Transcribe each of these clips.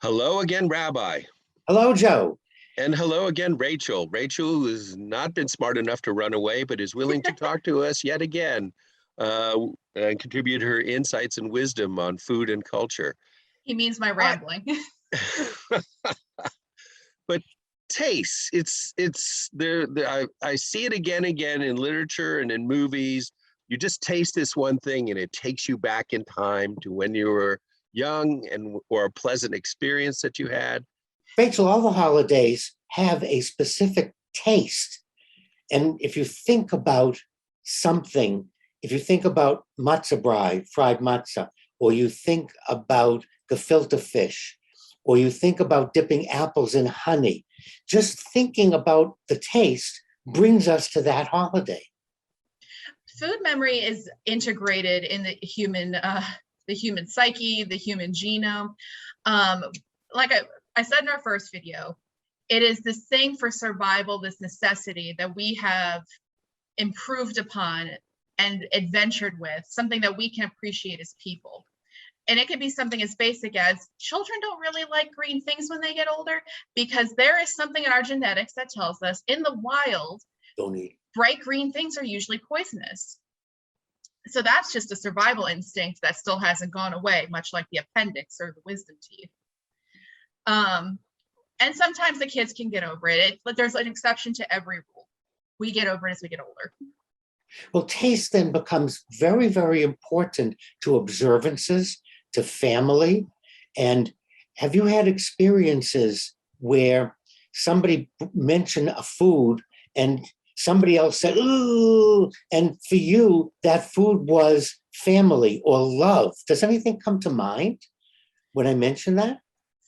Hello again, Rabbi. Hello, Joe. And hello again, Rachel. Rachel, who has not been smart enough to run away, but is willing to talk to us yet again uh, and contribute her insights and wisdom on food and culture. He means my rambling. But taste, it's there. I see it again and again in literature and in movies. You just taste this one thing and it takes you back in time to when you were young and or a pleasant experience that you had. Rachel, all the holidays have a specific taste. And if you think about something, if you think about matzah brei, fried matzah, or you think about gefilte fish, or you think about dipping apples in honey, just thinking about the taste brings us to that holiday. Food memory is integrated in the human psyche, the human genome. Like I said in our first video, it is this thing for survival, this necessity that we have improved upon and adventured with, something that we can appreciate as people. And it could be something as basic as children don't really like green things when they get older because there is something in our genetics that tells us in the wild, Don't eat. bright green things are usually poisonous. So that's just a survival instinct that still hasn't gone away, much like the appendix or the wisdom teeth. And sometimes the kids can get over it, but there's an exception to every rule. We get over it as we get older. Well, taste then becomes very, very important to observances, to family. And have you had experiences where somebody mentioned a food and somebody else said, ooh, and for you, that food was family or love? Does anything come to mind when I mention that?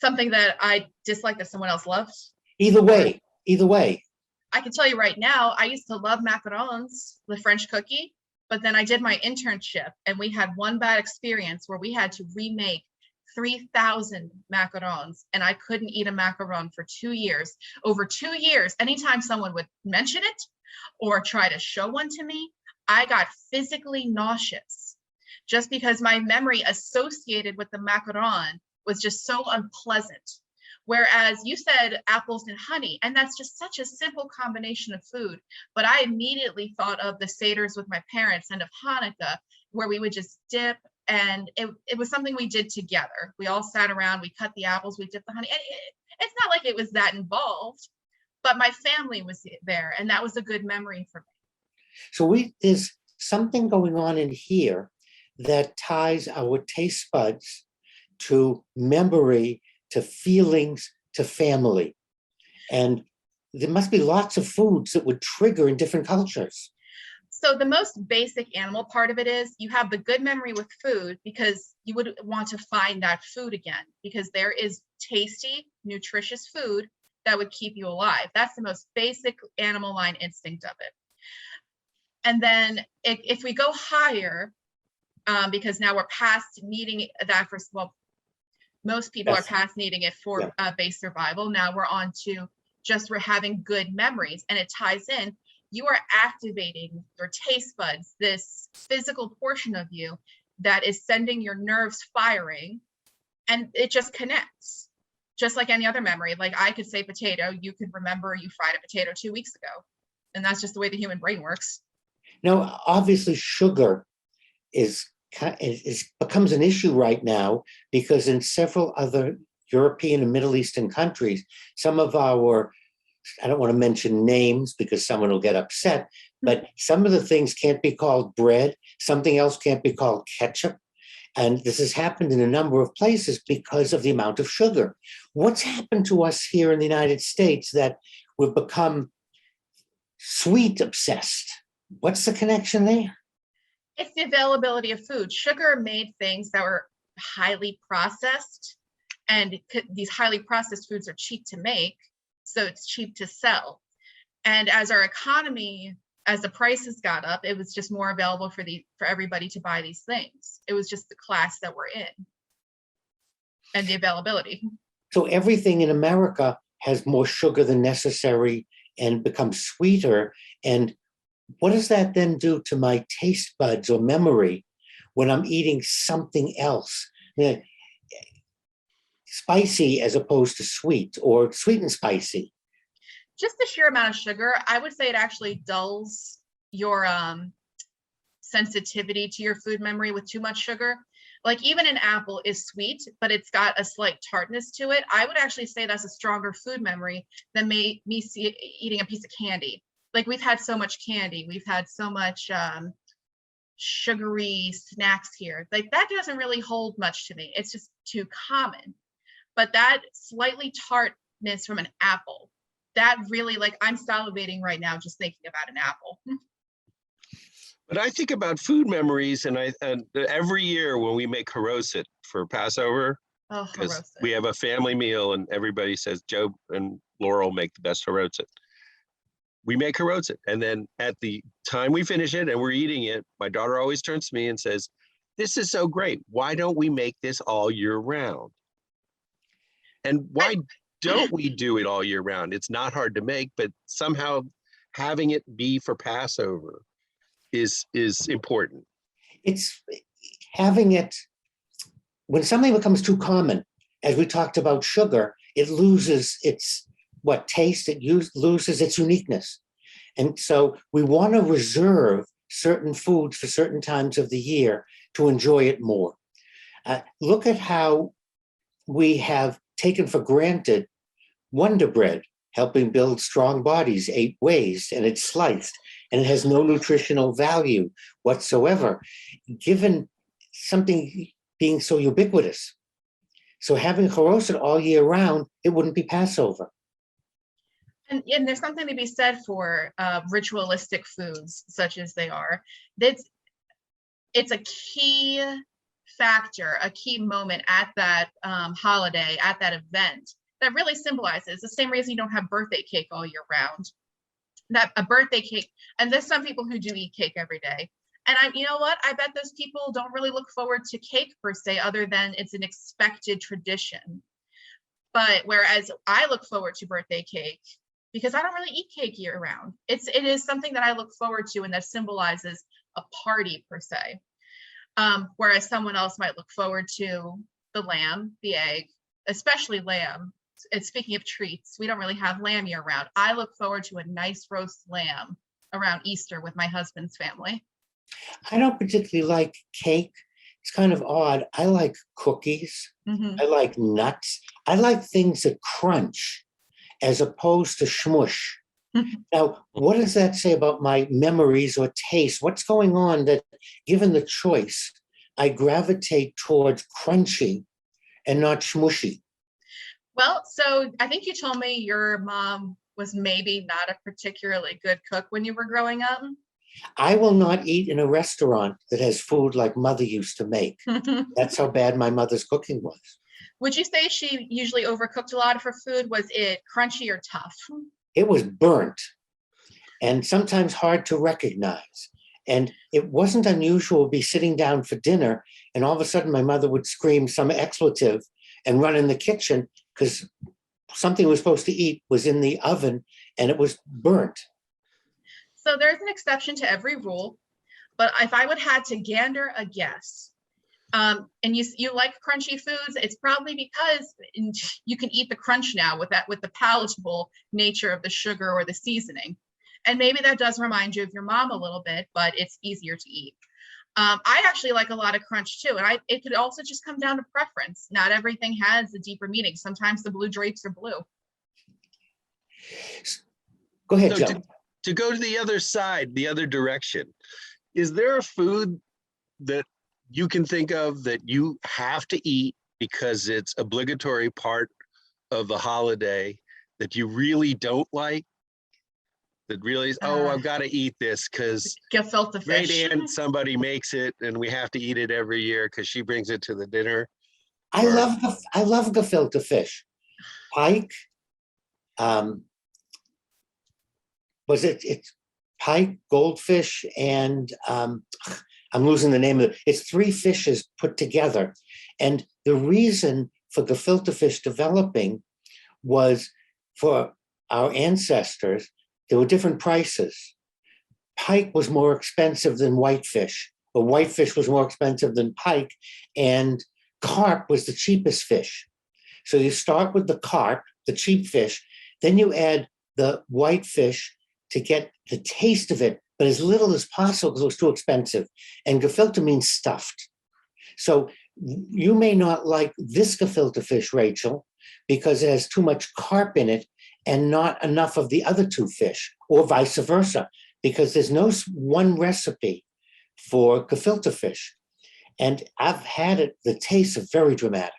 Something that I dislike that someone else loves? Either way. I can tell you right now, I used to love macarons, the French cookie, but then I did my internship and we had one bad experience where we had to remake 3,000 macarons and I couldn't eat a macaron for 2 years. Over 2 years, anytime someone would mention it or try to show one to me, I got physically nauseous just because my memory associated with the macaron was just so unpleasant. Whereas you said apples and honey, and that's just such a simple combination of food. But I immediately thought of the Seders with my parents and of Hanukkah, where we would just dip, and it was something we did together. We all sat around, we cut the apples, we dipped the honey. It's not like it was that involved, but my family was there, and that was a good memory for me. So there's something going on in here that ties our taste buds to memory, to feelings, to family. And there must be lots of foods that would trigger in different cultures. So the most basic animal part of it is you have the good memory with food because you would want to find that food again because there is tasty, nutritious food that would keep you alive. That's the most basic animal line instinct of it. And then if we go higher, because now we're past needing that for, well, most people are past needing it for base survival. Now we're on to just we're having good memories, and it ties in. You are activating your taste buds, this physical portion of you that is sending your nerves firing, and it just connects. Just like any other memory. Like I could say potato, you could remember you fried a potato 2 weeks ago, and that's just the way the human brain works. Now, obviously, sugar becomes an issue right now because in several other European and Middle Eastern countries, some of our, I don't want to mention names because someone will get upset, but some of the things can't be called bread, something else can't be called ketchup. And this has happened in a number of places because of the amount of sugar. What's happened to us here in the United States that we've become sweet obsessed? What's the connection there? It's the availability of food. Sugar made things that were highly processed, and these highly processed foods are cheap to make, so it's cheap to sell. And as our economy, as the prices got up, it was just more available for everybody to buy these things. It was just the class that we're in and the availability. So everything in America has more sugar than necessary and becomes sweeter. And what does that then do to my taste buds or memory when I'm eating something else? spicy as opposed to sweet, or sweet and spicy? Just the sheer amount of sugar, I would say it actually dulls your sensitivity to your food memory with too much sugar. Like even an apple is sweet, but it's got a slight tartness to it. I would actually say that's a stronger food memory than eating a piece of candy. Like we've had so much candy, we've had so much sugary snacks here. Like that doesn't really hold much to me. It's just too common. But that slightly tartness from an apple, that really, like, I'm salivating right now just thinking about an apple. But I think about food memories, and every year when we make haroset for Passover, Oh, because haroset. we have a family meal and everybody says Joe and Laurel make the best haroset. We make haroset, and then at the time we finish it and we're eating it, my daughter always turns to me and says, "This is so great. Why don't we make this all year round?" And why don't we do it all year round? It's not hard to make, but somehow having it be for Passover is important. It's having it, when something becomes too common, as we talked about sugar, it loses its taste, it loses its uniqueness. And so we want to reserve certain foods for certain times of the year to enjoy it more. Look at how we have taken for granted Wonder Bread, helping build strong bodies 8 ways, and it's sliced, and it has no nutritional value whatsoever, given something being so ubiquitous. So having haroset all year round, it wouldn't be Passover. And there's something to be said for ritualistic foods, such as they are. It's a key factor, a key moment at that holiday, at that event, that really symbolizes the same reason you don't have birthday cake all year round. That a birthday cake, and there's some people who do eat cake every day. And you know what? I bet those people don't really look forward to cake per se, other than it's an expected tradition. But whereas I look forward to birthday cake because I don't really eat cake year round. It is something that I look forward to and that symbolizes a party per se. Whereas someone else might look forward to the lamb, the egg, especially lamb. And speaking of treats, we don't really have lamb year round. I look forward to a nice roast lamb around Easter with my husband's family. I don't particularly like cake. It's kind of odd. I like cookies. Mm-hmm. I like nuts. I like things that crunch as opposed to smush. Now, what does that say about my memories or taste? What's going on that, given the choice, I gravitate towards crunchy and not smushy? Well, so I think you told me your mom was maybe not a particularly good cook when you were growing up. I will not eat in a restaurant that has food like Mother used to make. That's how bad my mother's cooking was. Would you say she usually overcooked a lot of her food? Was it crunchy or tough? It was burnt and sometimes hard to recognize. And it wasn't unusual to be sitting down for dinner and all of a sudden my mother would scream some expletive and run in the kitchen because something we were supposed to eat was in the oven and it was burnt. So there's an exception to every rule, but if I would had to gander a guess, and you like crunchy foods, it's probably because you can eat the crunch now with the palatable nature of the sugar or the seasoning. And maybe that does remind you of your mom a little bit, but it's easier to eat. I actually like a lot of crunch too. And it could also just come down to preference. Not everything has a deeper meaning. Sometimes the blue drapes are blue. Go ahead, So Joe. to go to the other side, the other direction, is there a food that you can think of that you have to eat because it's obligatory part of the holiday that you really don't like? That really is, oh, I've got to eat this because Gefilte great fish. aunt somebody makes it and we have to eat it every year because she brings it to the dinner. I love gefilte fish. Pike, it's pike, goldfish, and I'm losing the name of it. It's 3 fishes put together. And the reason for gefilte fish developing was for our ancestors, there were different prices. Pike was more expensive than whitefish, or whitefish was more expensive than pike, and carp was the cheapest fish. So you start with the carp, the cheap fish, then you add the white fish to get the taste of it, but as little as possible because it was too expensive. And gefilte means stuffed. So you may not like this gefilte fish, Rachel, because it has too much carp in it and not enough of the other two fish, or vice versa, because there's no one recipe for gefilte fish. And I've had it, the taste is very dramatic.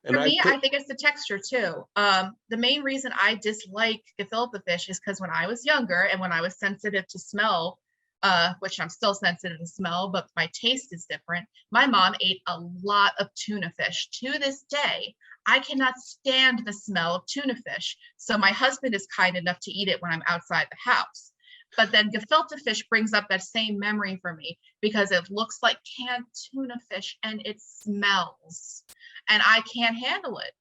For me, I think it's the texture too. The main reason I dislike gefilte fish is because when I was younger and when I was sensitive to smell, which I'm still sensitive to smell, but my taste is different. My mom ate a lot of tuna fish. To this day, I cannot stand the smell of tuna fish. So my husband is kind enough to eat it when I'm outside the house. But then gefilte fish brings up that same memory for me because it looks like canned tuna fish and it smells. And I can't handle it.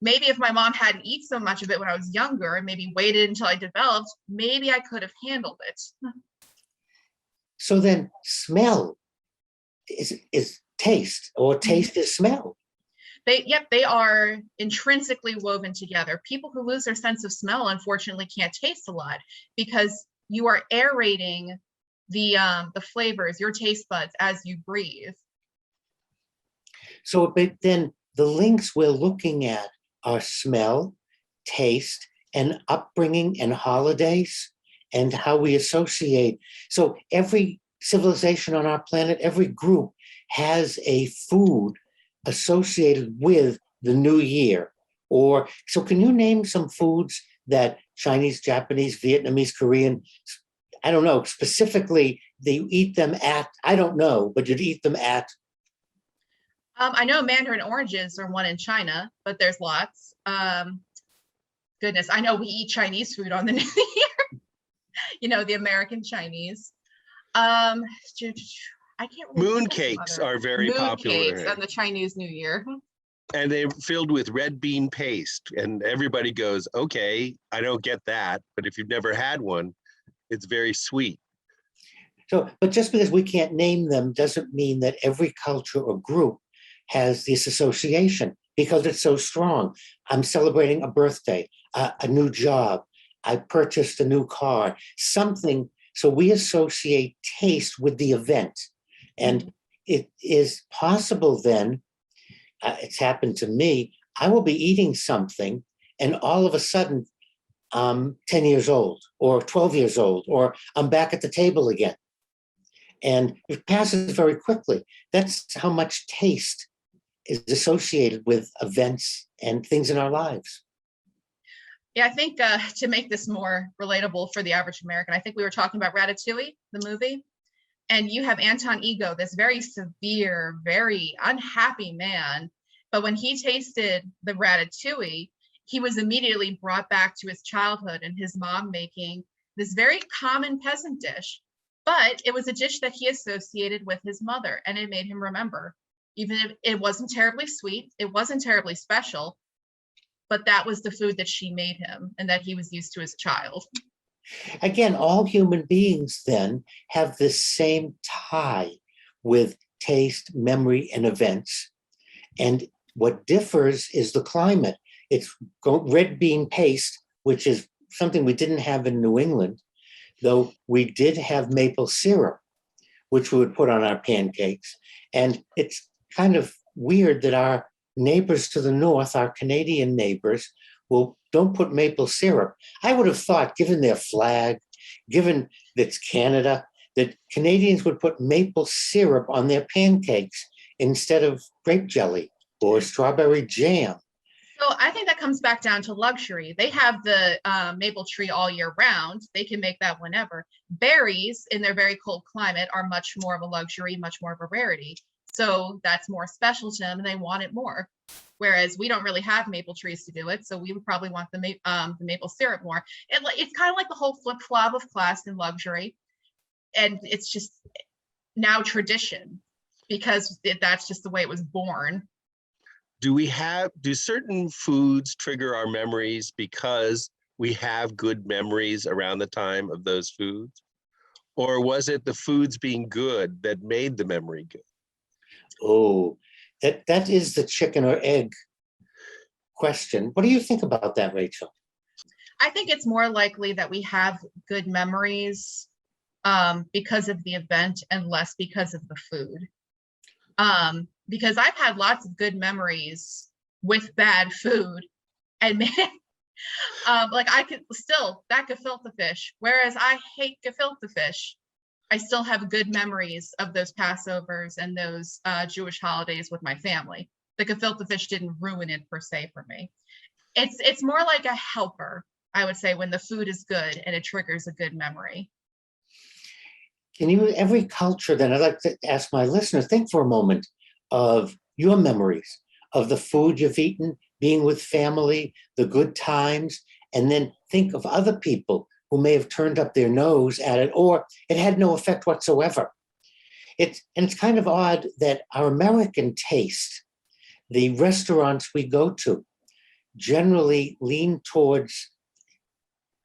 Maybe if my mom hadn't eaten so much of it when I was younger and maybe waited until I developed, maybe I could have handled it. So then smell is taste, or taste is smell. They are intrinsically woven together. People who lose their sense of smell, unfortunately, can't taste a lot because you are aerating the flavors, your taste buds, as you breathe. So, but then the links we're looking at are smell, taste, and upbringing and holidays and how we associate. So every civilization on our planet, every group has a food associated with the new year. Or, so can you name some foods that Chinese, Japanese, Vietnamese, Korean, I don't know, specifically they eat them at, I don't know, but you'd eat them at? I know mandarin oranges are one in China, but there's lots. Goodness, I know we eat Chinese food on the New Year. You know, the American Chinese. I can't really mooncakes are very popular. Mooncakes on the Chinese New Year. And they're filled with red bean paste. And everybody goes, okay, I don't get that. But if you've never had one, it's very sweet. So, but just because we can't name them doesn't mean that every culture or group has this association because it's so strong. I'm celebrating a birthday, a new job. I purchased a new car, something. So we associate taste with the event. And it is possible then, it's happened to me, I will be eating something and all of a sudden I'm 10 years old or 12 years old, or I'm back at the table again. And it passes very quickly. That's how much taste is associated with events and things in our lives. Yeah, I think to make this more relatable for the average American, I think we were talking about Ratatouille, the movie. And you have Anton Ego, this very severe, very unhappy man. But when he tasted the Ratatouille, he was immediately brought back to his childhood and his mom making this very common peasant dish. But it was a dish that he associated with his mother, and it made him remember. Even if it wasn't terribly sweet, it wasn't terribly special, but that was the food that she made him and that he was used to as a child. Again, all human beings then have this same tie with taste, memory, and events. And what differs is the climate. It's red bean paste, which is something we didn't have in New England, though we did have maple syrup, which we would put on our pancakes. And it's kind of weird that our neighbors to the north, our Canadian neighbors, don't put maple syrup. I would have thought, given their flag, given that it's Canada, that Canadians would put maple syrup on their pancakes instead of grape jelly or strawberry jam. So I think that comes back down to luxury. They have the maple tree all year round. They can make that whenever. Berries in their very cold climate are much more of a luxury, much more of a rarity. So that's more special to them and they want it more. Whereas we don't really have maple trees to do it. So we would probably want the maple syrup more. It's kind of like the whole flip-flop of class and luxury. And it's just now tradition because that's just the way it was born. Do certain foods trigger our memories because we have good memories around the time of those foods? Or was it the foods being good that made the memory good? Oh, that is the chicken or egg. question. What do you think about that, Rachel? I think it's more likely that we have good memories because of the event and less because of the food. Because I've had lots of good memories with bad food, and man, like I could still that gefilte fish. Whereas I hate gefilte fish, I still have good memories of those Passovers and those Jewish holidays with my family. The gefilte fish didn't ruin it per se for me. It's more like a helper, I would say, when the food is good and it triggers a good memory. Can you, every culture, then I'd like to ask my listeners, think for a moment of your memories of the food you've eaten, being with family, the good times, and then think of other people who may have turned up their nose at it, or it had no effect whatsoever. It's kind of odd that our American taste, the restaurants we go to, generally lean towards,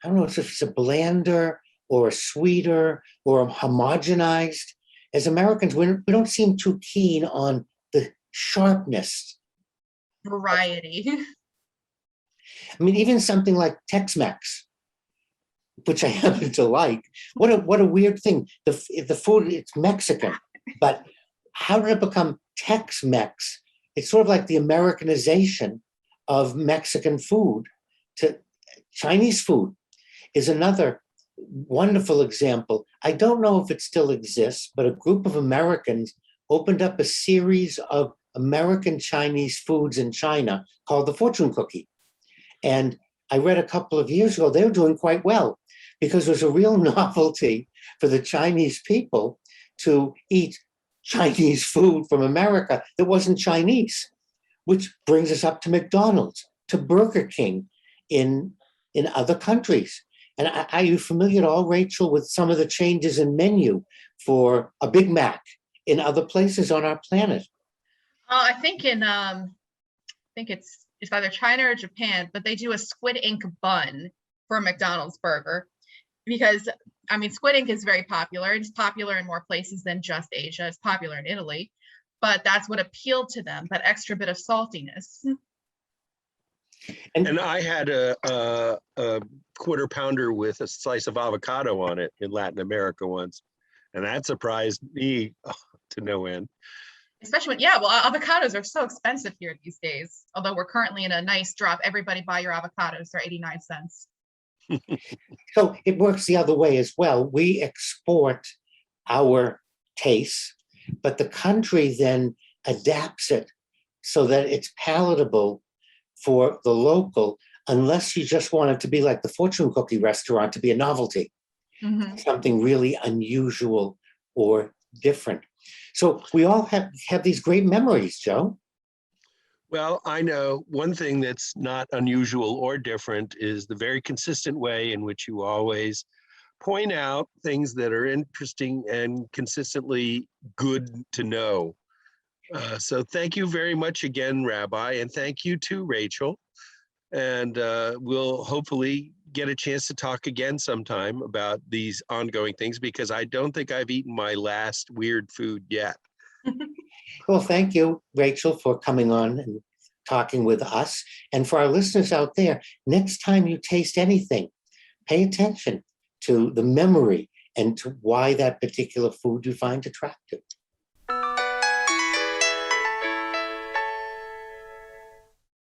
I don't know if it's a blander or a sweeter or a homogenized. As Americans, we don't seem too keen on the sharpness. Variety. I mean, even something like Tex-Mex, which I happen to like. What a weird thing. The food, it's Mexican, but how did it become Tex-Mex? It's sort of like the Americanization of Mexican food. To Chinese food is another wonderful example. I don't know if it still exists, but a group of Americans opened up a series of American Chinese foods in China called the fortune cookie. And I read a couple of years ago, they were doing quite well because it was a real novelty for the Chinese people to eat Chinese food from America that wasn't Chinese, which brings us up to McDonald's, to Burger King in other countries. And are you familiar at all, Rachel, with some of the changes in menu for a Big Mac in other places on our planet? I think it's either China or Japan, but they do a squid ink bun for a McDonald's burger because I mean squid ink is very popular. It's popular in more places than just Asia. It's popular in Italy, but that's what appealed to them, that extra bit of saltiness. And I had a quarter pounder with a slice of avocado on it in Latin America once, and that surprised me to no end. Especially when, yeah, well, avocados are so expensive here these days. Although we're currently in a nice drop. Everybody buy your avocados. They're 89 cents. So it works the other way as well. We export our tastes, but the country then adapts it so that it's palatable for the local, unless you just want it to be like the fortune cookie restaurant, to be a novelty, something really unusual or different. So we all have these great memories, Joe. Well, I know one thing that's not unusual or different is the very consistent way in which you always point out things that are interesting and consistently good to know. So thank you very much again, Rabbi, and thank you too, Rachel. And we'll hopefully get a chance to talk again sometime about these ongoing things because I don't think I've eaten my last weird food yet. Well, thank you, Rachel, for coming on and talking with us. And for our listeners out there, next time you taste anything, pay attention to the memory and to why that particular food you find attractive.